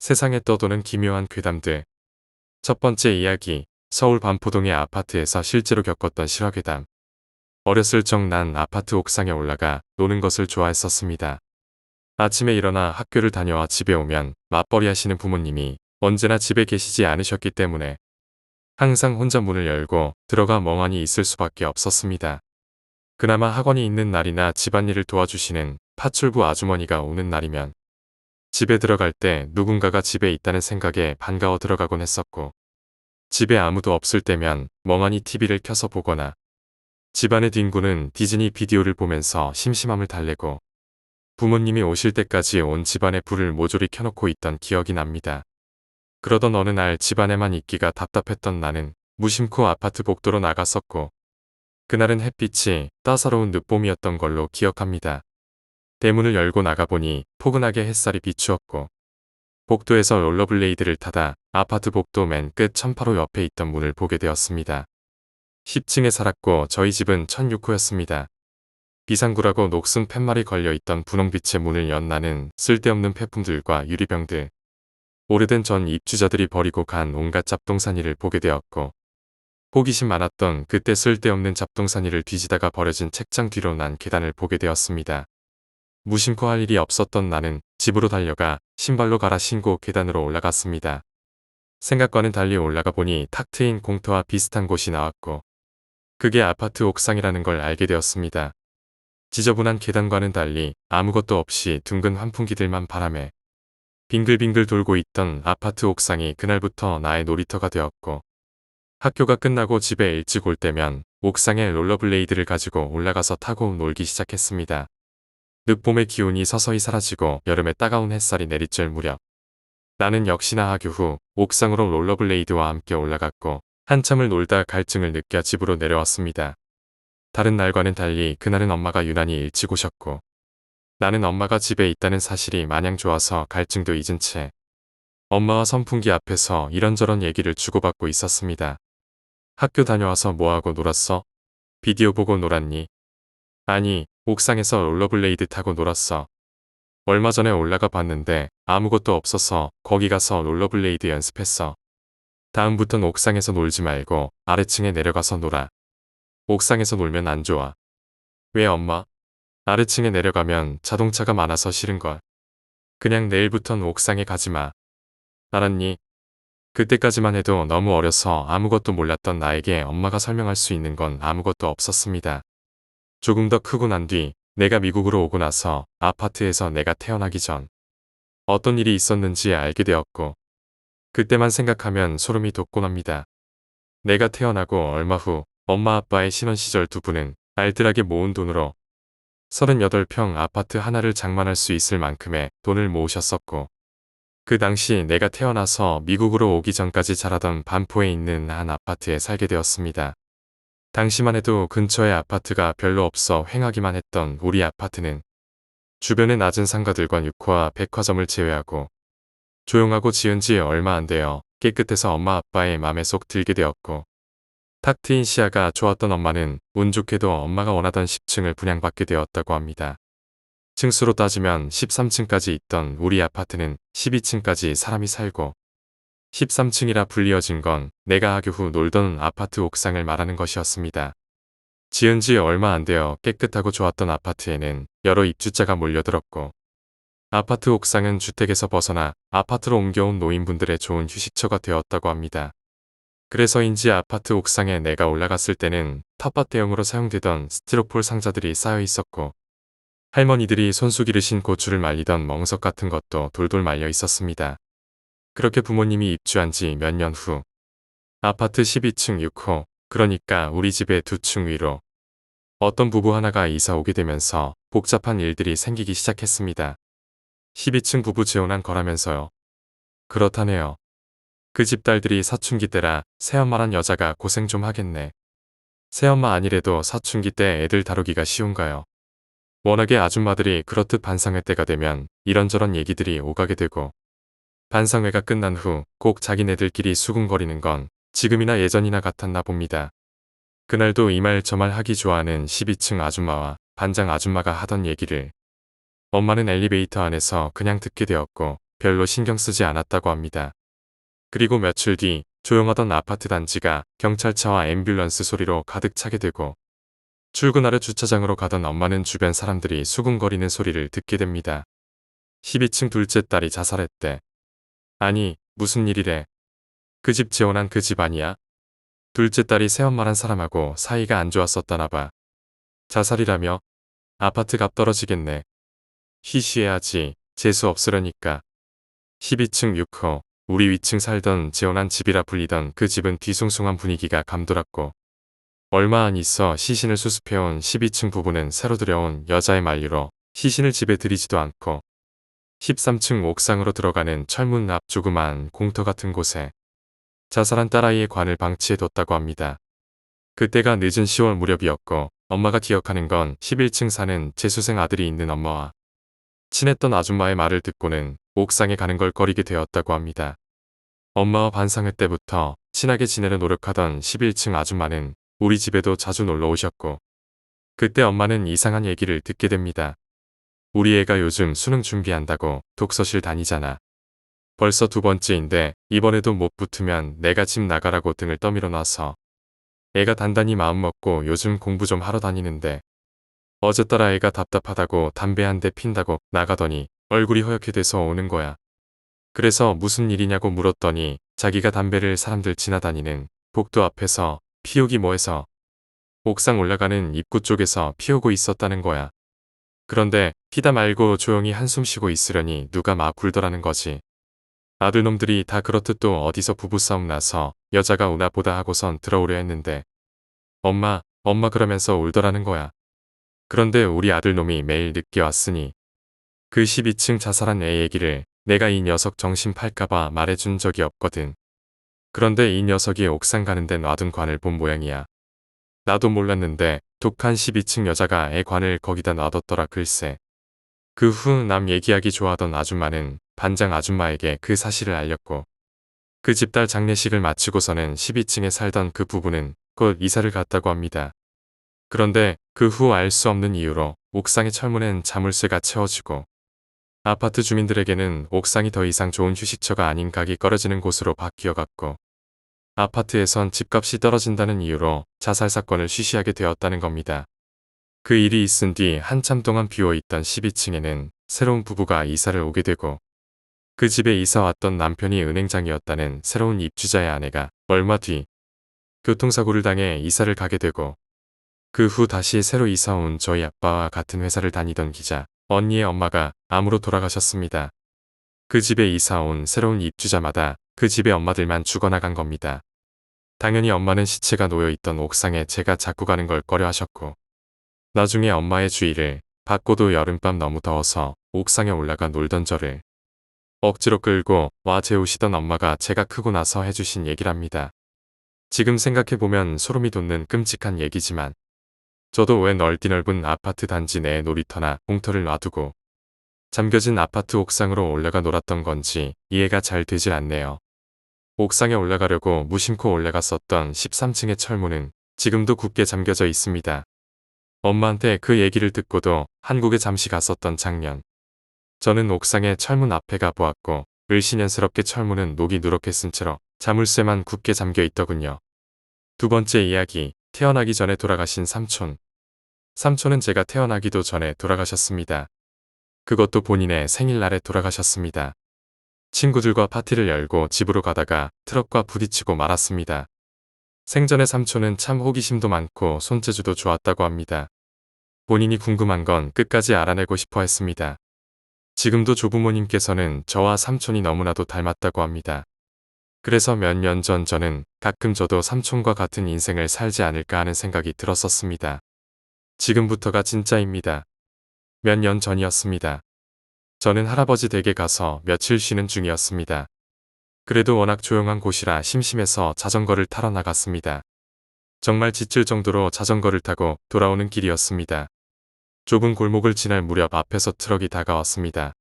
세상에 떠도는 기묘한 괴담들. 첫 번째 이야기, 서울 반포동의 아파트에서 실제로 겪었던 실화괴담. 어렸을 적 난 아파트 옥상에 올라가 노는 것을 좋아했었습니다. 아침에 일어나 학교를 다녀와 집에 오면 맞벌이 하시는 부모님이 언제나 집에 계시지 않으셨기 때문에 항상 혼자 문을 열고 들어가 멍하니 있을 수밖에 없었습니다. 그나마 학원이 있는 날이나 집안일을 도와주시는 파출부 아주머니가 오는 날이면 집에 들어갈 때 누군가가 집에 있다는 생각에 반가워 들어가곤 했었고, 집에 아무도 없을 때면 멍하니 TV를 켜서 보거나 집안의 딩구는 디즈니 비디오를 보면서 심심함을 달래고, 부모님이 오실 때까지 온 집안의 불을 모조리 켜놓고 있던 기억이 납니다. 그러던 어느 날 집안에만 있기가 답답했던 나는 무심코 아파트 복도로 나갔었고, 그날은 햇빛이 따사로운 늦봄이었던 걸로 기억합니다. 대문을 열고 나가보니 포근하게 햇살이 비추었고, 복도에서 롤러블레이드를 타다 아파트 복도 맨 끝 1008호 옆에 있던 문을 보게 되었습니다. 10층에 살았고 저희 집은 1006호였습니다. 비상구라고 녹슨 팻말이 걸려있던 분홍빛의 문을 연 나는 쓸데없는 폐품들과 유리병들, 오래된 전 입주자들이 버리고 간 온갖 잡동사니를 보게 되었고, 호기심 많았던 그때 쓸데없는 잡동사니를 뒤지다가 버려진 책장 뒤로 난 계단을 보게 되었습니다. 무심코 할 일이 없었던 나는 집으로 달려가 신발로 갈아 신고 계단으로 올라갔습니다. 생각과는 달리 올라가 보니 탁 트인 공터와 비슷한 곳이 나왔고, 그게 아파트 옥상이라는 걸 알게 되었습니다. 지저분한 계단과는 달리 아무것도 없이 둥근 환풍기들만 바람에 빙글빙글 돌고 있던 아파트 옥상이 그날부터 나의 놀이터가 되었고, 학교가 끝나고 집에 일찍 올 때면 옥상에 롤러블레이드를 가지고 올라가서 타고 놀기 시작했습니다. 늦봄의 기운이 서서히 사라지고 여름의 따가운 햇살이 내리쬐을 무렵, 나는 역시나 학교 후 옥상으로 롤러블레이드와 함께 올라갔고, 한참을 놀다 갈증을 느껴 집으로 내려왔습니다. 다른 날과는 달리 그날은 엄마가 유난히 일찍 오셨고, 나는 엄마가 집에 있다는 사실이 마냥 좋아서 갈증도 잊은 채 엄마와 선풍기 앞에서 이런저런 얘기를 주고받고 있었습니다. 학교 다녀와서 뭐하고 놀았어? 비디오 보고 놀았니? 아니, 옥상에서 롤러블레이드 타고 놀았어. 얼마 전에 올라가 봤는데 아무것도 없어서 거기 가서 롤러블레이드 연습했어. 다음부턴 옥상에서 놀지 말고 아래층에 내려가서 놀아. 옥상에서 놀면 안 좋아. 왜 엄마? 아래층에 내려가면 자동차가 많아서 싫은걸. 그냥 내일부턴 옥상에 가지 마. 알았니? 그때까지만 해도 너무 어려서 아무것도 몰랐던 나에게 엄마가 설명할 수 있는 건 아무것도 없었습니다. 조금 더 크고 난 뒤 내가 미국으로 오고 나서 아파트에서 내가 태어나기 전 어떤 일이 있었는지 알게 되었고, 그때만 생각하면 소름이 돋곤합니다. 내가 태어나고 얼마 후 엄마 아빠의 신혼 시절 두 분은 알뜰하게 모은 돈으로 38평 아파트 하나를 장만할 수 있을 만큼의 돈을 모으셨었고, 그 당시 내가 태어나서 미국으로 오기 전까지 자라던 반포에 있는 한 아파트에 살게 되었습니다. 당시만 해도 근처에 아파트가 별로 없어 횡하기만 했던 우리 아파트는 주변의 낮은 상가들과 육화와 백화점을 제외하고 조용하고 지은 지 얼마 안 되어 깨끗해서 엄마 아빠의 맘에 쏙 들게 되었고, 탁 트인 시야가 좋았던 엄마는 운 좋게도 엄마가 원하던 10층을 분양받게 되었다고 합니다. 층수로 따지면 13층까지 있던 우리 아파트는 12층까지 사람이 살고, 13층이라 불리어진 건 내가 학교 후 놀던 아파트 옥상을 말하는 것이었습니다. 지은 지 얼마 안 되어 깨끗하고 좋았던 아파트에는 여러 입주자가 몰려들었고, 아파트 옥상은 주택에서 벗어나 아파트로 옮겨온 노인분들의 좋은 휴식처가 되었다고 합니다. 그래서인지 아파트 옥상에 내가 올라갔을 때는 텃밭 대용으로 사용되던 스티로폴 상자들이 쌓여 있었고, 할머니들이 손수 기르신 고추를 말리던 멍석 같은 것도 돌돌 말려 있었습니다. 그렇게 부모님이 입주한 지 몇 년 후, 아파트 12층 6호, 그러니까 우리 집의 2층 위로 어떤 부부 하나가 이사 오게 되면서 복잡한 일들이 생기기 시작했습니다. 12층 부부 재혼한 거라면서요. 그렇다네요. 그 집 딸들이 사춘기 때라 새엄마란 여자가 고생 좀 하겠네. 새엄마 아니래도 사춘기 때 애들 다루기가 쉬운가요? 워낙에 아줌마들이 그렇듯 반상회 때가 되면 이런저런 얘기들이 오가게 되고, 반상회가 끝난 후 꼭 자기네들끼리 수군거리는 건 지금이나 예전이나 같았나 봅니다. 그날도 이 말 저 말 하기 좋아하는 12층 아줌마와 반장 아줌마가 하던 얘기를 엄마는 엘리베이터 안에서 그냥 듣게 되었고, 별로 신경 쓰지 않았다고 합니다. 그리고 며칠 뒤 조용하던 아파트 단지가 경찰차와 앰뷸런스 소리로 가득 차게 되고 출근하려 주차장으로 가던 엄마는 주변 사람들이 수군거리는 소리를 듣게 됩니다. 12층 둘째 딸이 자살했대. 아니, 무슨 일이래. 그 집 재혼한 그 집 아니야? 둘째 딸이 새엄마란 사람하고 사이가 안 좋았었다나 봐. 자살이라며? 아파트 값 떨어지겠네. 쉬쉬해야지. 재수 없으려니까. 12층 6호. 우리 위층 살던 재혼한 집이라 불리던 그 집은 뒤숭숭한 분위기가 감돌았고 얼마 안 있어 시신을 수습해온 12층 부부는 새로 들여온 여자의 만류로 시신을 집에 들이지도 않고 13층 옥상으로 들어가는 철문 앞 조그마한 공터 같은 곳에 자살한 딸아이의 관을 방치해뒀다고 합니다. 그때가 늦은 10월 무렵이었고 엄마가 기억하는 건 11층 사는 재수생 아들이 있는 엄마와 친했던 아줌마의 말을 듣고는 옥상에 가는 걸 꺼리게 되었다고 합니다. 엄마와 반상회 때부터 친하게 지내려 노력하던 11층 아줌마는 우리 집에도 자주 놀러 오셨고 그때 엄마는 이상한 얘기를 듣게 됩니다. 우리 애가 요즘 수능 준비한다고 독서실 다니잖아. 벌써 두 번째인데 이번에도 못 붙으면 내가 집 나가라고 등을 떠밀어 놔서 애가 단단히 마음먹고 요즘 공부 좀 하러 다니는데 어제 딸아 애가 답답하다고 담배 한 대 핀다고 나가더니 얼굴이 허옇게 돼서 오는 거야. 그래서 무슨 일이냐고 물었더니 자기가 담배를 사람들 지나다니는 복도 앞에서 피우기 뭐해서 옥상 올라가는 입구 쪽에서 피우고 있었다는 거야. 그런데 피다 말고 조용히 한숨 쉬고 있으려니 누가 막 굴더라는 거지. 아들놈들이 다 그렇듯 또 어디서 부부싸움 나서 여자가 오나 보다 하고선 들어오려 했는데 엄마 그러면서 울더라는 거야. 그런데 우리 아들놈이 매일 늦게 왔으니 그 12층 자살한 애 얘기를 내가 이 녀석 정신 팔까봐 말해준 적이 없거든. 그런데 이 녀석이 옥상 가는데 놔둔 관을 본 모양이야. 나도 몰랐는데 독한 12층 여자가 애 관을 거기다 놔뒀더라 글쎄. 그 후 남 얘기하기 좋아하던 아줌마는 반장 아줌마에게 그 사실을 알렸고 그 집 딸 장례식을 마치고서는 12층에 살던 그 부부는 곧 이사를 갔다고 합니다. 그런데 그 후 알 수 없는 이유로 옥상의 철문엔 자물쇠가 채워지고 아파트 주민들에게는 옥상이 더 이상 좋은 휴식처가 아닌 각이 꺼려지는 곳으로 바뀌어갔고 아파트에선 집값이 떨어진다는 이유로 자살 사건을 쉬쉬하게 되었다는 겁니다. 그 일이 있은 뒤 한참 동안 비어있던 12층에는 새로운 부부가 이사를 오게 되고 그 집에 이사 왔던 남편이 은행장이었다는 새로운 입주자의 아내가 얼마 뒤 교통사고를 당해 이사를 가게 되고 그 후 다시 새로 이사 온 저희 아빠와 같은 회사를 다니던 기자 언니의 엄마가 암으로 돌아가셨습니다. 그 집에 이사 온 새로운 입주자마다 그 집의 엄마들만 죽어나간 겁니다. 당연히 엄마는 시체가 놓여있던 옥상에 제가 자꾸 가는 걸 꺼려하셨고 나중에 엄마의 주의를 받고도 여름밤 너무 더워서 옥상에 올라가 놀던 저를 억지로 끌고 와 재우시던 엄마가 제가 크고 나서 해주신 얘기랍니다. 지금 생각해보면 소름이 돋는 끔찍한 얘기지만 저도 왜 넓은 아파트 단지 내에 놀이터나 공터를 놔두고 잠겨진 아파트 옥상으로 올라가 놀았던 건지 이해가 잘 되질 않네요. 옥상에 올라가려고 무심코 올라갔었던 13층의 철문은 지금도 굳게 잠겨져 있습니다. 엄마한테 그 얘기를 듣고도 한국에 잠시 갔었던 작년. 저는 옥상의 철문 앞에 가보았고 을씨년스럽게 철문은 녹이 누렇게 쓴 채로 자물쇠만 굳게 잠겨 있더군요. 두 번째 이야기, 태어나기 전에 돌아가신 삼촌. 삼촌은 제가 태어나기도 전에 돌아가셨습니다. 그것도 본인의 생일날에 돌아가셨습니다. 친구들과 파티를 열고 집으로 가다가 트럭과 부딪히고 말았습니다. 생전에 삼촌은 참 호기심도 많고 손재주도 좋았다고 합니다. 본인이 궁금한 건 끝까지 알아내고 싶어 했습니다. 지금도 조부모님께서는 저와 삼촌이 너무나도 닮았다고 합니다. 그래서 몇 년 전 저는 가끔 저도 삼촌과 같은 인생을 살지 않을까 하는 생각이 들었었습니다. 지금부터가 진짜입니다. 몇 년 전이었습니다. 저는 할아버지 댁에 가서 며칠 쉬는 중이었습니다. 그래도 워낙 조용한 곳이라 심심해서 자전거를 타러 나갔습니다. 정말 지칠 정도로 자전거를 타고 돌아오는 길이었습니다. 좁은 골목을 지날 무렵 앞에서 트럭이 다가왔습니다.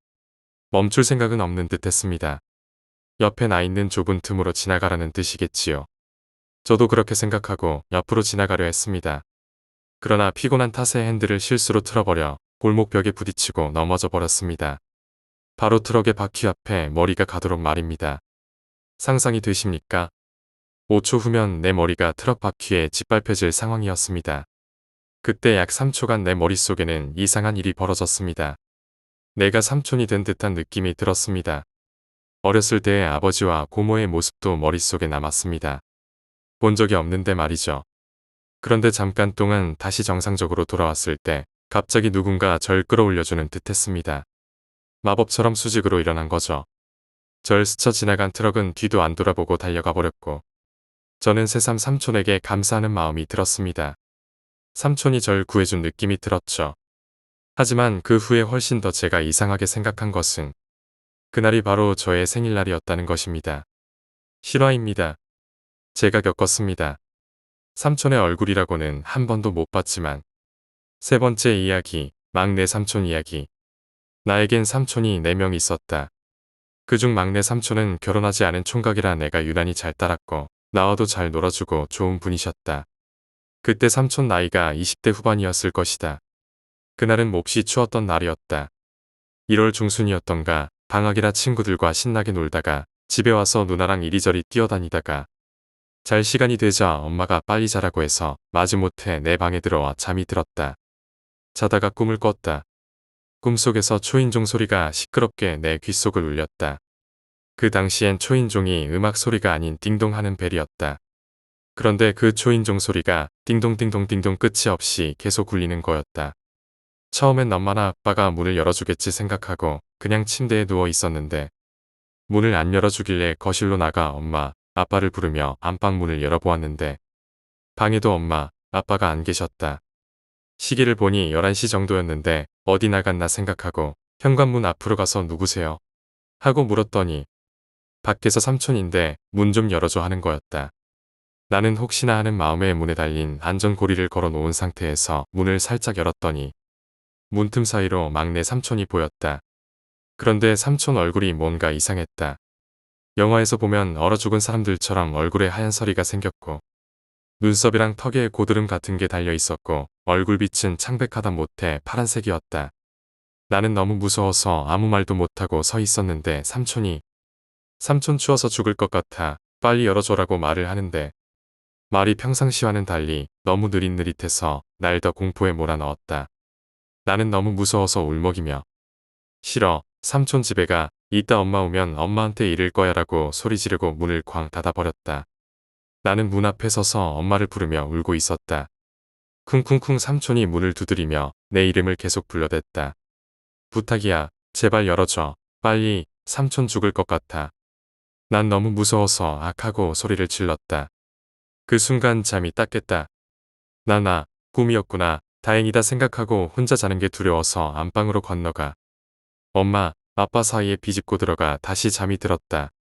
멈출 생각은 없는 듯 했습니다. 옆에 나 있는 좁은 틈으로 지나가라는 뜻이겠지요. 저도 그렇게 생각하고 옆으로 지나가려 했습니다. 그러나 피곤한 탓에 핸들을 실수로 틀어버려 골목벽에 부딪히고 넘어져 버렸습니다. 바로 트럭의 바퀴 앞에 머리가 가도록 말입니다. 상상이 되십니까? 5초 후면 내 머리가 트럭 바퀴에 짓밟혀질 상황이었습니다. 그때 약 3초간 내 머릿속에는 이상한 일이 벌어졌습니다. 내가 삼촌이 된 듯한 느낌이 들었습니다. 어렸을 때의 아버지와 고모의 모습도 머릿속에 남았습니다. 본 적이 없는데 말이죠. 그런데 잠깐 동안 다시 정상적으로 돌아왔을 때 갑자기 누군가 절 끌어올려주는 듯 했습니다. 마법처럼 수직으로 일어난 거죠. 절 스쳐 지나간 트럭은 뒤도 안 돌아보고 달려가 버렸고 저는 새삼 삼촌에게 감사하는 마음이 들었습니다. 삼촌이 절 구해준 느낌이 들었죠. 하지만 그 후에 훨씬 더 제가 이상하게 생각한 것은 그날이 바로 저의 생일날이었다는 것입니다. 실화입니다. 제가 겪었습니다. 삼촌의 얼굴이라고는 한 번도 못 봤지만 세 번째 이야기, 막내 삼촌 이야기. 나에겐 삼촌이 4명 있었다. 그중 막내 삼촌은 결혼하지 않은 총각이라 내가 유난히 잘 따랐고 나와도 잘 놀아주고 좋은 분이셨다. 그때 삼촌 나이가 20대 후반이었을 것이다. 그날은 몹시 추웠던 날이었다. 1월 중순이었던가 방학이라 친구들과 신나게 놀다가 집에 와서 누나랑 이리저리 뛰어다니다가 잘 시간이 되자 엄마가 빨리 자라고 해서 마지못해 내 방에 들어와 잠이 들었다. 자다가 꿈을 꿨다. 꿈속에서 초인종 소리가 시끄럽게 내 귓속을 울렸다. 그 당시엔 초인종이 음악 소리가 아닌 띵동하는 벨이었다. 그런데 그 초인종 소리가 띵동띵동띵동 끝이 없이 계속 울리는 거였다. 처음엔 엄마나 아빠가 문을 열어주겠지 생각하고 그냥 침대에 누워 있었는데 문을 안 열어주길래 거실로 나가 엄마, 아빠를 부르며 안방 문을 열어보았는데 방에도 엄마, 아빠가 안 계셨다. 시계를 보니 11시 정도였는데 어디 나갔나 생각하고 현관문 앞으로 가서 누구세요? 하고 물었더니 밖에서 삼촌인데 문 좀 열어줘 하는 거였다. 나는 혹시나 하는 마음에 문에 달린 안전고리를 걸어 놓은 상태에서 문을 살짝 열었더니 문틈 사이로 막내 삼촌이 보였다. 그런데 삼촌 얼굴이 뭔가 이상했다. 영화에서 보면 얼어 죽은 사람들처럼 얼굴에 하얀 서리가 생겼고 눈썹이랑 턱에 고드름 같은 게 달려 있었고 얼굴빛은 창백하다 못해 파란색이었다. 나는 너무 무서워서 아무 말도 못하고 서 있었는데 삼촌이 삼촌 추워서 죽을 것 같아 빨리 열어줘라고 말을 하는데 말이 평상시와는 달리 너무 느릿느릿해서 날 더 공포에 몰아넣었다. 나는 너무 무서워서 울먹이며 싫어, 삼촌 집에 가. 이따 엄마 오면 엄마한테 이를 거야 라고 소리 지르고 문을 쾅 닫아버렸다. 나는 문 앞에 서서 엄마를 부르며 울고 있었다. 쿵쿵쿵 삼촌이 문을 두드리며 내 이름을 계속 불러댔다. 부탁이야, 제발 열어줘. 빨리, 삼촌 죽을 것 같아. 난 너무 무서워서 악하고 소리를 질렀다. 그 순간 잠이 딱 깼다. 나나, 꿈이었구나. 다행이다 생각하고 혼자 자는 게 두려워서 안방으로 건너가 엄마, 아빠 사이에 비집고 들어가 다시 잠이 들었다.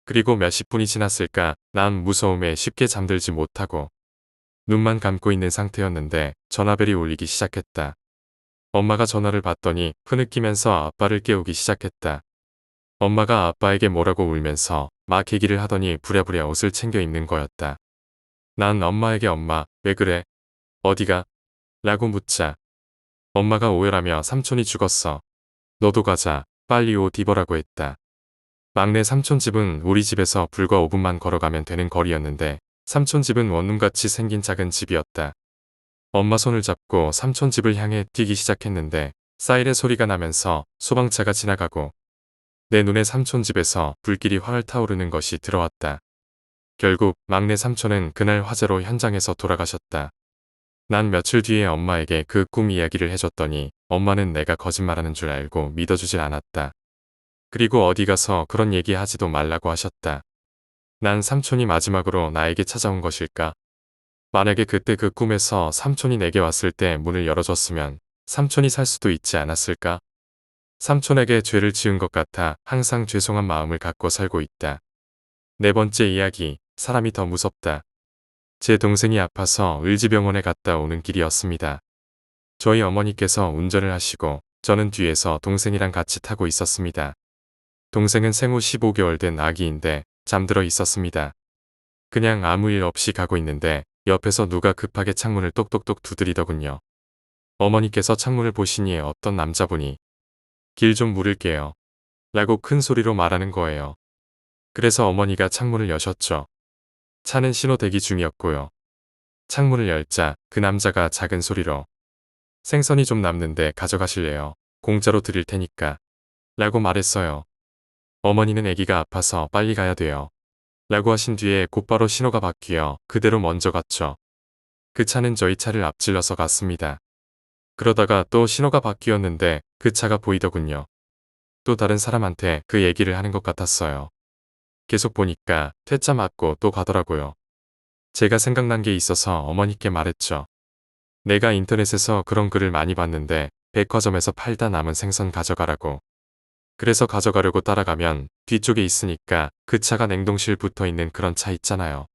그리고 몇십 분이 지났을까 난 무서움에 쉽게 잠들지 못하고 눈만 감고 있는 상태였는데 전화벨이 울리기 시작했다. 엄마가 전화를 받더니 흐느끼면서 아빠를 깨우기 시작했다. 엄마가 아빠에게 뭐라고 울면서 막 얘기를 하더니 부랴부랴 옷을 챙겨 입는 거였다. 난 엄마에게 엄마, 왜 그래? 어디가? 라고 묻자 엄마가 오열하며 삼촌이 죽었어. 너도 가자. 빨리 옷 입어라고 했다. 막내 삼촌 집은 우리 집에서 불과 5분만 걸어가면 되는 거리였는데 삼촌 집은 원룸같이 생긴 작은 집이었다. 엄마 손을 잡고 삼촌 집을 향해 뛰기 시작했는데 사이렌 소리가 나면서 소방차가 지나가고 내 눈에 삼촌 집에서 불길이 활활 타오르는 것이 들어왔다. 결국 막내 삼촌은 그날 화재로 현장에서 돌아가셨다. 난 며칠 뒤에 엄마에게 그 꿈 이야기를 해줬더니 엄마는 내가 거짓말하는 줄 알고 믿어주질 않았다. 그리고 어디 가서 그런 얘기 하지도 말라고 하셨다. 난 삼촌이 마지막으로 나에게 찾아온 것일까? 만약에 그때 그 꿈에서 삼촌이 내게 왔을 때 문을 열어줬으면 삼촌이 살 수도 있지 않았을까? 삼촌에게 죄를 지은 것 같아 항상 죄송한 마음을 갖고 살고 있다. 네 번째 이야기, 사람이 더 무섭다. 제 동생이 아파서 을지병원에 갔다 오는 길이었습니다. 저희 어머니께서 운전을 하시고 저는 뒤에서 동생이랑 같이 타고 있었습니다. 동생은 생후 15개월 된 아기인데 잠들어 있었습니다. 그냥 아무 일 없이 가고 있는데 옆에서 누가 급하게 창문을 똑똑똑 두드리더군요. 어머니께서 창문을 보시니 어떤 남자분이 길 좀 물을게요. 라고 큰 소리로 말하는 거예요. 그래서 어머니가 창문을 여셨죠. 차는 신호 대기 중이었고요. 창문을 열자 그 남자가 작은 소리로 생선이 좀 남는데 가져가실래요? 공짜로 드릴 테니까. 라고 말했어요. 어머니는 아기가 아파서 빨리 가야 돼요. 라고 하신 뒤에 곧바로 신호가 바뀌어 그대로 먼저 갔죠. 그 차는 저희 차를 앞질러서 갔습니다. 그러다가 또 신호가 바뀌었는데 그 차가 보이더군요. 또 다른 사람한테 그 얘기를 하는 것 같았어요. 계속 보니까 퇴짜 맞고 또 가더라고요. 제가 생각난 게 있어서 어머니께 말했죠. 내가 인터넷에서 그런 글을 많이 봤는데 백화점에서 팔다 남은 생선 가져가라고. 그래서 가져가려고 따라가면 뒤쪽에 있으니까 그 차가 냉동실 붙어 있는 그런 차 있잖아요.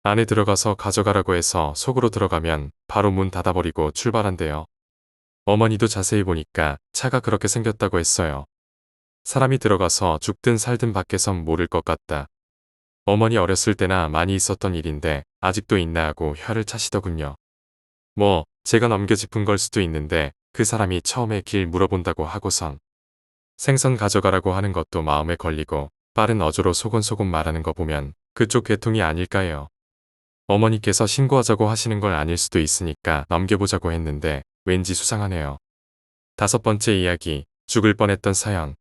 안에 들어가서 가져가라고 해서 속으로 들어가면 바로 문 닫아버리고 출발한대요. 어머니도 자세히 보니까 차가 그렇게 생겼다고 했어요. 사람이 들어가서 죽든 살든 밖에선 모를 것 같다. 어머니 어렸을 때나 많이 있었던 일인데 아직도 있나 하고 혀를 차시더군요. 뭐 제가 넘겨짚은 걸 수도 있는데 그 사람이 처음에 길 물어본다고 하고선 생선 가져가라고 하는 것도 마음에 걸리고 빠른 어조로 소곤소곤 말하는 거 보면 그쪽 계통이 아닐까 해요. 어머니께서 신고하자고 하시는 걸 아닐 수도 있으니까 넘겨보자고 했는데 왠지 수상하네요. 5번째 이야기, 죽을 뻔했던 사연.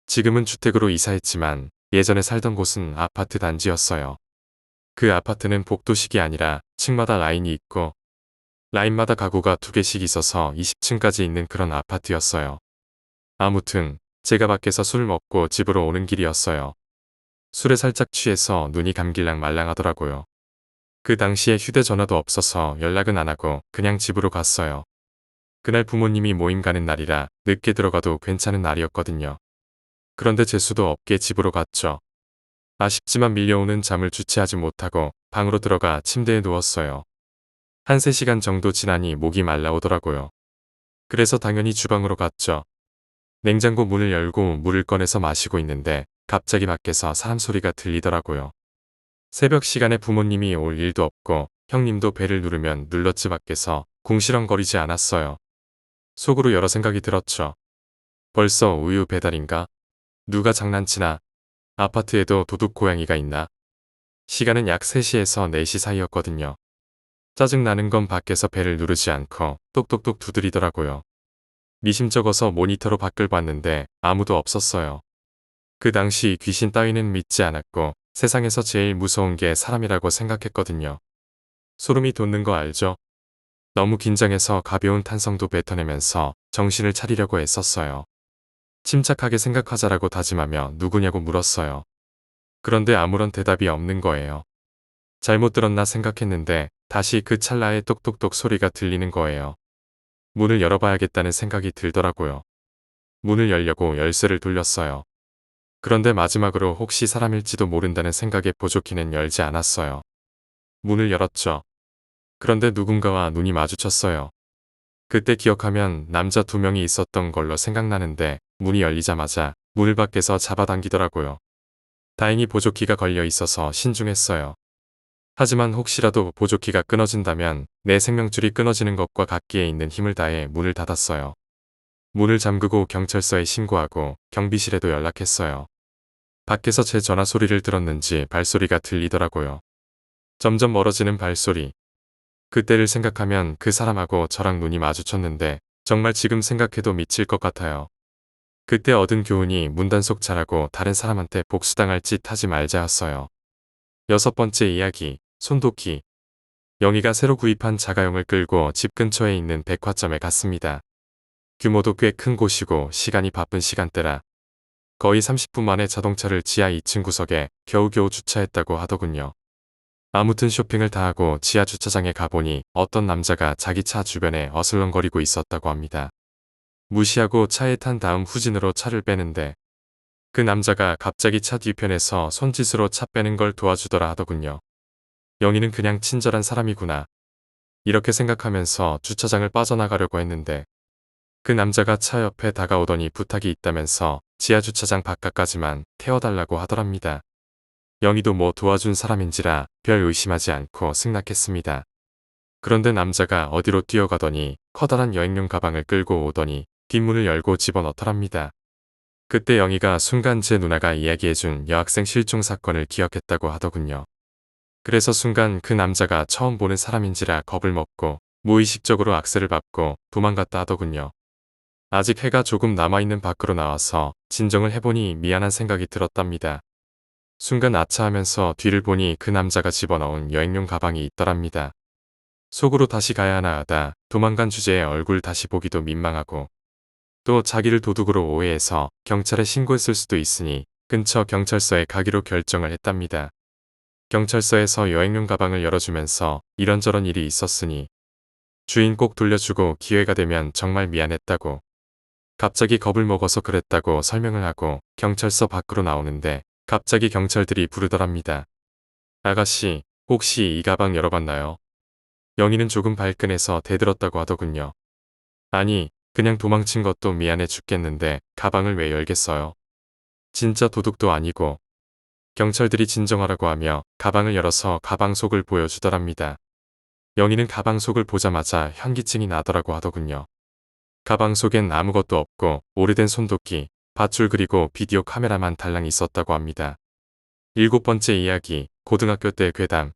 지금은 주택으로 이사했지만 예전에 살던 곳은 아파트 단지였어요. 그 아파트는 복도식이 아니라 층마다 라인이 있고 라인마다 가구가 2개씩 있어서 20층까지 있는 그런 아파트였어요. 아무튼 제가 밖에서 술 먹고 집으로 오는 길이었어요. 술에 살짝 취해서 눈이 감길랑 말랑하더라고요. 그 당시에 휴대전화도 없어서 연락은 안 하고 그냥 집으로 갔어요. 그날 부모님이 모임 가는 날이라 늦게 들어가도 괜찮은 날이었거든요. 그런데 재수도 없게 집으로 갔죠. 아쉽지만 밀려오는 잠을 주체하지 못하고 방으로 들어가 침대에 누웠어요. 한 3시간 정도 지나니 목이 말라오더라고요. 그래서 당연히 주방으로 갔죠. 냉장고 문을 열고 물을 꺼내서 마시고 있는데 갑자기 밖에서 사람 소리가 들리더라고요. 새벽 시간에 부모님이 올 일도 없고 형님도 배를 누르면 눌렀지 밖에서 궁시렁거리지 않았어요. 속으로 여러 생각이 들었죠. 벌써 우유 배달인가? 누가 장난치나? 아파트에도 도둑 고양이가 있나? 시간은 약 3시에서 4시 사이였거든요. 짜증나는 건 밖에서 배를 누르지 않고 똑똑똑 두드리더라고요. 미심쩍어서 모니터로 밖을 봤는데 아무도 없었어요. 그 당시 귀신 따위는 믿지 않았고 세상에서 제일 무서운 게 사람이라고 생각했거든요. 소름이 돋는 거 알죠? 너무 긴장해서 가벼운 탄성도 뱉어내면서 정신을 차리려고 애썼어요. 침착하게 생각하자라고 다짐하며 누구냐고 물었어요. 그런데 아무런 대답이 없는 거예요. 잘못 들었나 생각했는데 다시 그 찰나에 똑똑똑 소리가 들리는 거예요. 문을 열어봐야겠다는 생각이 들더라고요. 문을 열려고 열쇠를 돌렸어요. 그런데 마지막으로 혹시 사람일지도 모른다는 생각에 부족히는 열지 않았어요. 문을 열었죠. 그런데 누군가와 눈이 마주쳤어요. 그때 기억하면 남자 2명이 있었던 걸로 생각나는데 문이 열리자마자 문을 밖에서 잡아당기더라고요. 다행히 보조키가 걸려 있어서 신중했어요. 하지만 혹시라도 보조키가 끊어진다면 내 생명줄이 끊어지는 것과 같기에 있는 힘을 다해 문을 닫았어요. 문을 잠그고 경찰서에 신고하고 경비실에도 연락했어요. 밖에서 제 전화 소리를 들었는지 발소리가 들리더라고요. 점점 멀어지는 발소리. 그때를 생각하면 그 사람하고 저랑 눈이 마주쳤는데 정말 지금 생각해도 미칠 것 같아요. 그때 얻은 교훈이 문단속 잘하고 다른 사람한테 복수당할 짓 하지 말자였어요. 6번째 이야기, 손도끼. 영희가 새로 구입한 자가용을 끌고 집 근처에 있는 백화점에 갔습니다. 규모도 꽤 큰 곳이고 시간이 바쁜 시간대라 거의 30분 만에 자동차를 지하 2층 구석에 겨우겨우 주차했다고 하더군요. 아무튼 쇼핑을 다 하고 지하 주차장에 가보니 어떤 남자가 자기 차 주변에 어슬렁거리고 있었다고 합니다. 무시하고 차에 탄 다음 후진으로 차를 빼는데 그 남자가 갑자기 차 뒤편에서 손짓으로 차 빼는 걸 도와주더라 하더군요. 영희는 그냥 친절한 사람이구나. 이렇게 생각하면서 주차장을 빠져나가려고 했는데 그 남자가 차 옆에 다가오더니 부탁이 있다면서 지하 주차장 바깥까지만 태워달라고 하더랍니다. 영희도 뭐 도와준 사람인지라 별 의심하지 않고 승낙했습니다. 그런데 남자가 어디로 뛰어가더니 커다란 여행용 가방을 끌고 오더니 뒷문을 열고 집어넣더랍니다. 그때 영희가 순간 제 누나가 이야기해준 여학생 실종 사건을 기억했다고 하더군요. 그래서 순간 그 남자가 처음 보는 사람인지라 겁을 먹고 무의식적으로 악세를 밟고 도망갔다 하더군요. 아직 해가 조금 남아있는 밖으로 나와서 진정을 해보니 미안한 생각이 들었답니다. 순간 아차하면서 뒤를 보니 그 남자가 집어넣은 여행용 가방이 있더랍니다. 속으로 다시 가야 하나 하다 도망간 주제에 얼굴 다시 보기도 민망하고 또 자기를 도둑으로 오해해서 경찰에 신고했을 수도 있으니 근처 경찰서에 가기로 결정을 했답니다. 경찰서에서 여행용 가방을 열어주면서 이런저런 일이 있었으니 주인 꼭 돌려주고 기회가 되면 정말 미안했다고 갑자기 겁을 먹어서 그랬다고 설명을 하고 경찰서 밖으로 나오는데 갑자기 경찰들이 부르더랍니다. 아가씨, 혹시 이 가방 열어봤나요? 영희는 조금 발끈해서 대들었다고 하더군요. 아니, 그냥 도망친 것도 미안해 죽겠는데 가방을 왜 열겠어요? 진짜 도둑도 아니고. 경찰들이 진정하라고 하며 가방을 열어서 가방 속을 보여주더랍니다. 영희는 가방 속을 보자마자 현기증이 나더라고 하더군요. 가방 속엔 아무것도 없고 오래된 손도끼, 밧줄 그리고 비디오 카메라만 달랑 있었다고 합니다. 7번째 이야기, 고등학교 때 괴담.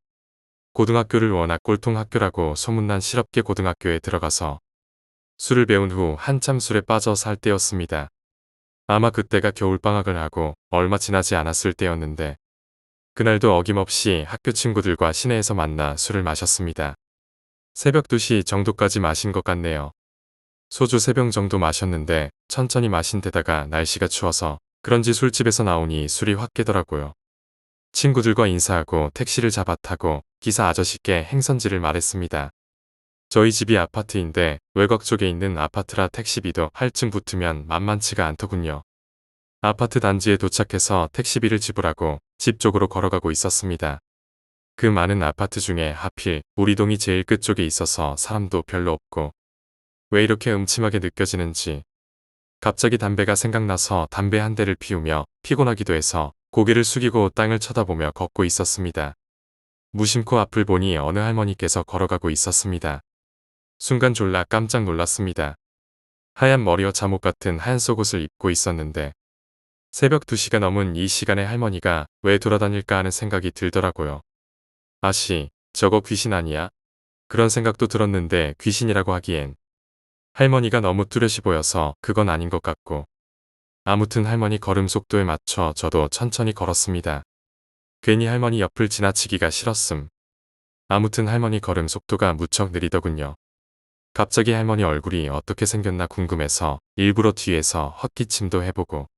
고등학교를 워낙 꼴통 학교라고 소문난 실업계 고등학교에 들어가서 술을 배운 후 한참 술에 빠져 살 때였습니다. 아마 그때가 겨울방학을 하고 얼마 지나지 않았을 때였는데 그날도 어김없이 학교 친구들과 시내에서 만나 술을 마셨습니다. 새벽 2시 정도까지 마신 것 같네요. 소주 3병 정도 마셨는데 천천히 마신 데다가 날씨가 추워서 그런지 술집에서 나오니 술이 확 깨더라고요. 친구들과 인사하고 택시를 잡아 타고 기사 아저씨께 행선지를 말했습니다. 저희 집이 아파트인데 외곽 쪽에 있는 아파트라 택시비도 할증 붙으면 만만치가 않더군요. 아파트 단지에 도착해서 택시비를 지불하고 집 쪽으로 걸어가고 있었습니다. 그 많은 아파트 중에 하필 우리 동이 제일 끝쪽에 있어서 사람도 별로 없고 왜 이렇게 음침하게 느껴지는지 갑자기 담배가 생각나서 담배 한 대를 피우며 피곤하기도 해서 고개를 숙이고 땅을 쳐다보며 걷고 있었습니다. 무심코 앞을 보니 어느 할머니께서 걸어가고 있었습니다. 순간 졸라 깜짝 놀랐습니다. 하얀 머리와 잠옷 같은 하얀 속옷을 입고 있었는데 새벽 2시가 넘은 이 시간에 할머니가 왜 돌아다닐까 하는 생각이 들더라고요. 아씨, 저거 귀신 아니야? 그런 생각도 들었는데 귀신이라고 하기엔 할머니가 너무 뚜렷이 보여서 그건 아닌 것 같고 아무튼 할머니 걸음 속도에 맞춰 저도 천천히 걸었습니다. 괜히 할머니 옆을 지나치기가 싫었음. 아무튼 할머니 걸음 속도가 무척 느리더군요. 갑자기 할머니 얼굴이 어떻게 생겼나 궁금해서 일부러 뒤에서 헛기침도 해보고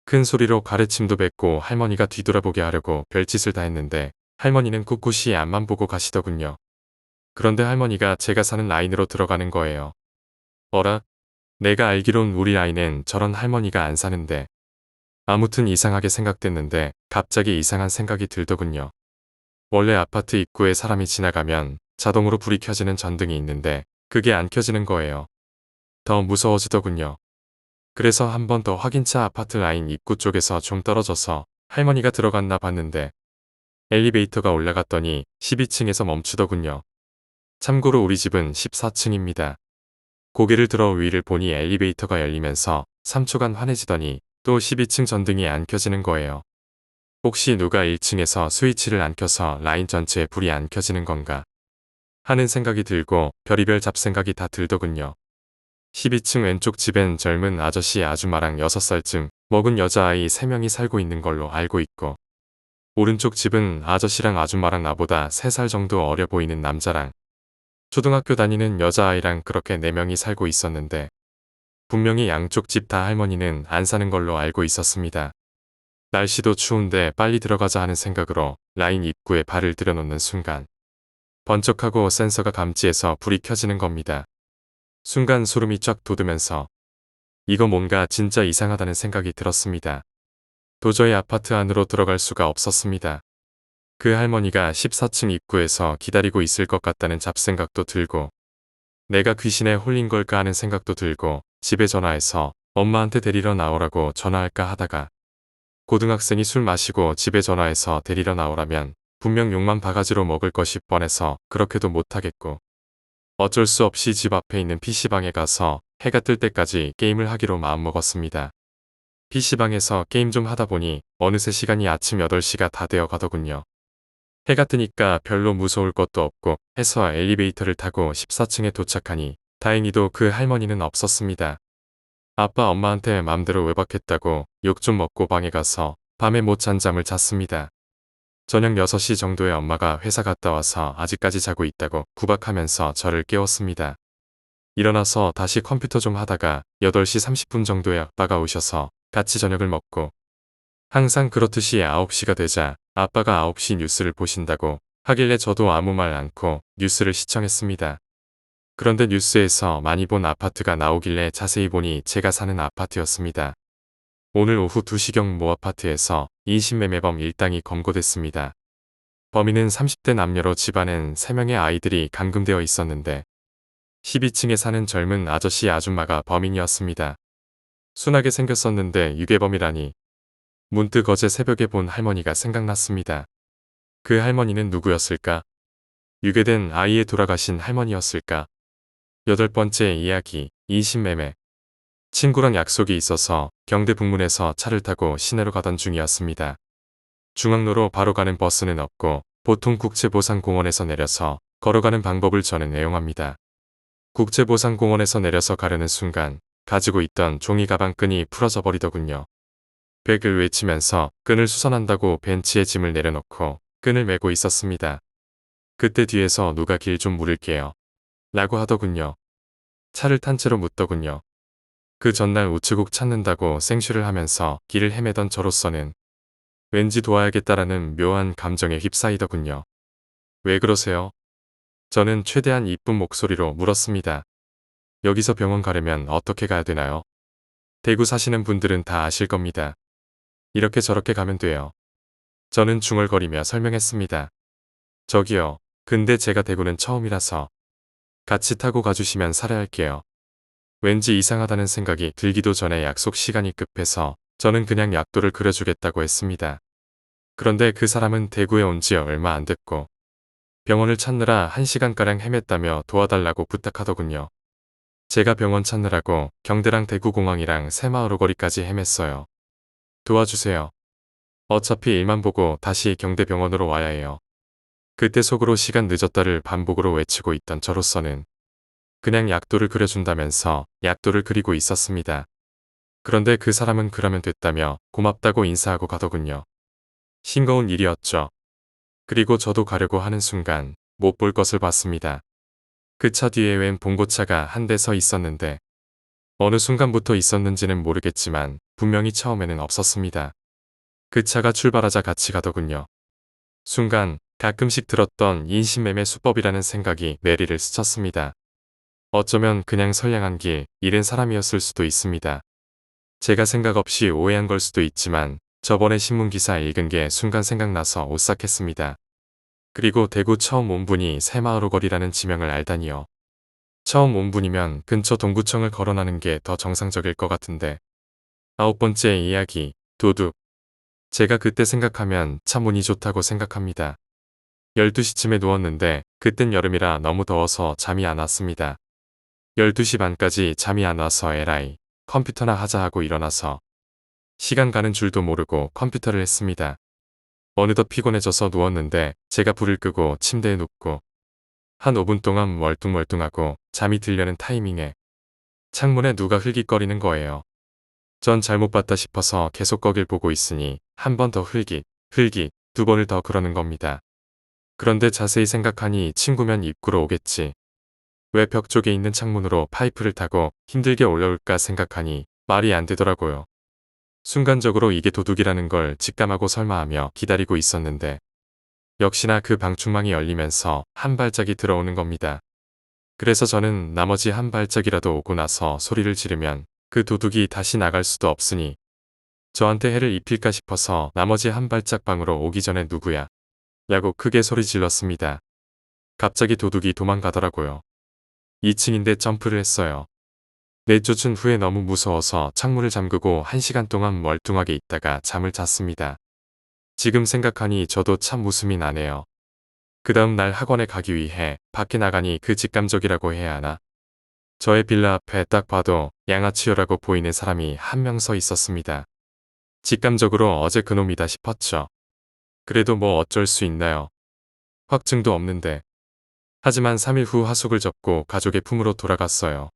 큰 소리로 가래침도 뱉고 할머니가 뒤돌아보게 하려고 별짓을 다 했는데 할머니는 꿋꿋이 앞만 보고 가시더군요. 그런데 할머니가 제가 사는 라인으로 들어가는 거예요. 어라? 내가 알기론 우리 라인엔 저런 할머니가 안 사는데. 아무튼 이상하게 생각됐는데 갑자기 이상한 생각이 들더군요. 원래 아파트 입구에 사람이 지나가면 자동으로 불이 켜지는 전등이 있는데 그게 안 켜지는 거예요. 더 무서워지더군요. 그래서 한 번 더 확인차 아파트 라인 입구 쪽에서 좀 떨어져서 할머니가 들어갔나 봤는데 엘리베이터가 올라갔더니 12층에서 멈추더군요. 참고로 우리 집은 14층입니다. 고개를 들어 위를 보니 엘리베이터가 열리면서 3초간 환해지더니 또 12층 전등이 안 켜지는 거예요. 혹시 누가 1층에서 스위치를 안 켜서 라인 전체에 불이 안 켜지는 건가 하는 생각이 들고 별의별 잡생각이 다 들더군요. 12층 왼쪽 집엔 젊은 아저씨 아줌마랑 6살쯤 먹은 여자아이 3명이 살고 있는 걸로 알고 있고 오른쪽 집은 아저씨랑 아줌마랑 나보다 3살 정도 어려 보이는 남자랑 초등학교 다니는 여자아이랑 그렇게 4명이 살고 있었는데 분명히 양쪽 집 다 할머니는 안 사는 걸로 알고 있었습니다. 날씨도 추운데 빨리 들어가자 하는 생각으로 라인 입구에 발을 들여놓는 순간 번쩍하고 센서가 감지해서 불이 켜지는 겁니다. 순간 소름이 쫙 돋으면서 이거 뭔가 진짜 이상하다는 생각이 들었습니다. 도저히 아파트 안으로 들어갈 수가 없었습니다. 그 할머니가 14층 입구에서 기다리고 있을 것 같다는 잡생각도 들고 내가 귀신에 홀린 걸까 하는 생각도 들고 집에 전화해서 엄마한테 데리러 나오라고 전화할까 하다가 고등학생이 술 마시고 집에 전화해서 데리러 나오라면 분명 욕만 바가지로 먹을 것이 뻔해서 그렇게도 못하겠고 어쩔 수 없이 집 앞에 있는 PC방에 가서 해가 뜰 때까지 게임을 하기로 마음먹었습니다. PC방에서 게임 좀 하다 보니 어느새 시간이 아침 8시가 다 되어 가더군요. 해가 뜨니까 별로 무서울 것도 없고 해서 엘리베이터를 타고 14층에 도착하니 다행히도 그 할머니는 없었습니다. 아빠 엄마한테 맘대로 외박했다고 욕 좀 먹고 방에 가서 밤에 못 잔 잠을 잤습니다. 저녁 6시 정도에 엄마가 회사 갔다 와서 아직까지 자고 있다고 구박하면서 저를 깨웠습니다. 일어나서 다시 컴퓨터 좀 하다가 8시 30분 정도에 아빠가 오셔서 같이 저녁을 먹고 항상 그렇듯이 9시가 되자 아빠가 9시 뉴스를 보신다고 하길래 저도 아무 말 않고 뉴스를 시청했습니다. 그런데 뉴스에서 많이 본 아파트가 나오길래 자세히 보니 제가 사는 아파트였습니다. 오늘 오후 2시경 모 아파트에서 인신매매범 일당이 검거됐습니다. 범인은 30대 남녀로 집안엔 3명의 아이들이 감금되어 있었는데 12층에 사는 젊은 아저씨 아줌마가 범인이었습니다. 순하게 생겼었는데 유괴범이라니. 문득 어제 새벽에 본 할머니가 생각났습니다. 그 할머니는 누구였을까? 유괴된 아이에 돌아가신 할머니였을까? 8번째 이야기, 인신매매. 친구랑 약속이 있어서 경대 북문에서 차를 타고 시내로 가던 중이었습니다. 중앙로로 바로 가는 버스는 없고 보통 국제보상공원에서 내려서 걸어가는 방법을 저는 애용합니다. 국제보상공원에서 내려서 가려는 순간 가지고 있던 종이 가방 끈이 풀어져 버리더군요. 백을 외치면서 끈을 수선한다고 벤치에 짐을 내려놓고 끈을 메고 있었습니다. 그때 뒤에서 누가 길 좀 물을게요. 라고 하더군요. 차를 탄 채로 묻더군요. 그 전날 우체국 찾는다고 생쇼를 하면서 길을 헤매던 저로서는 왠지 도와야겠다라는 묘한 감정에 휩싸이더군요. 왜 그러세요? 저는 최대한 이쁜 목소리로 물었습니다. 여기서 병원 가려면 어떻게 가야 되나요? 대구 사시는 분들은 다 아실 겁니다. 이렇게 저렇게 가면 돼요. 저는 중얼거리며 설명했습니다. 저기요. 근데 제가 대구는 처음이라서 같이 타고 가주시면 살해할게요. 왠지 이상하다는 생각이 들기도 전에 약속 시간이 급해서 저는 그냥 약도를 그려주겠다고 했습니다. 그런데 그 사람은 대구에 온 지 얼마 안 됐고 병원을 찾느라 1시간가량 헤맸다며 도와달라고 부탁하더군요. 제가 병원 찾느라고 경대랑 대구공항이랑 새마을 거리까지 헤맸어요. 도와주세요. 어차피 일만 보고 다시 경대병원으로 와야 해요. 그때 속으로 시간 늦었다를 반복으로 외치고 있던 저로서는 그냥 약도를 그려준다면서 약도를 그리고 있었습니다. 그런데 그 사람은 그러면 됐다며 고맙다고 인사하고 가더군요. 싱거운 일이었죠. 그리고 저도 가려고 하는 순간 못 볼 것을 봤습니다. 그 차 뒤에 웬 봉고차가 한 대 서 있었는데 어느 순간부터 있었는지는 모르겠지만 분명히 처음에는 없었습니다. 그 차가 출발하자 같이 가더군요. 순간 가끔씩 들었던 인신매매 수법이라는 생각이 뇌리를 스쳤습니다. 어쩌면 그냥 선량한 길 잃은 사람이었을 수도 있습니다. 제가 생각 없이 오해한 걸 수도 있지만 저번에 신문기사 읽은 게 순간 생각나서 오싹했습니다. 그리고 대구 처음 온 분이 새마을 거리라는 지명을 알다니요. 처음 온 분이면 근처 동구청을 거론하는 게 더 정상적일 것 같은데. 9번째 이야기, 도둑. 제가 그때 생각하면 참 운이 좋다고 생각합니다. 12시쯤에 누웠는데 그땐 여름이라 너무 더워서 잠이 안 왔습니다. 12시 반까지 잠이 안 와서 에라이 컴퓨터나 하자 하고 일어나서 시간 가는 줄도 모르고 컴퓨터를 했습니다. 어느덧 피곤해져서 누웠는데 제가 불을 끄고 침대에 눕고 한 5분 동안 멀뚱멀뚱하고 잠이 들려는 타이밍에 창문에 누가 흘깃거리는 거예요. 전 잘못 봤다 싶어서 계속 거길 보고 있으니 한 번 더 흘깃, 흘깃, 2번을 더 그러는 겁니다. 그런데 자세히 생각하니 친구면 입구로 오겠지. 왜 벽 쪽에 있는 창문으로 파이프를 타고 힘들게 올라올까 생각하니 말이 안 되더라고요. 순간적으로 이게 도둑이라는 걸 직감하고 설마하며 기다리고 있었는데 역시나 그 방충망이 열리면서 한 발짝이 들어오는 겁니다. 그래서 저는 나머지 한 발짝이라도 오고 나서 소리를 지르면 그 도둑이 다시 나갈 수도 없으니 저한테 해를 입힐까 싶어서 나머지 한 발짝 방으로 오기 전에 누구야? 라고 크게 소리 질렀습니다. 갑자기 도둑이 도망가더라고요. 2층인데 점프를 했어요. 내쫓은 후에 너무 무서워서 창문을 잠그고 1시간 동안 멀뚱하게 있다가 잠을 잤습니다. 지금 생각하니 저도 참 웃음이 나네요. 그 다음 날 학원에 가기 위해 밖에 나가니 그 직감적이라고 해야 하나? 저의 빌라 앞에 딱 봐도 양아치요라고 보이는 사람이 한 명 서 있었습니다. 직감적으로 어제 그놈이다 싶었죠. 그래도 뭐 어쩔 수 있나요? 확증도 없는데. 하지만 3일 후 하숙을 접고 가족의 품으로 돌아갔어요.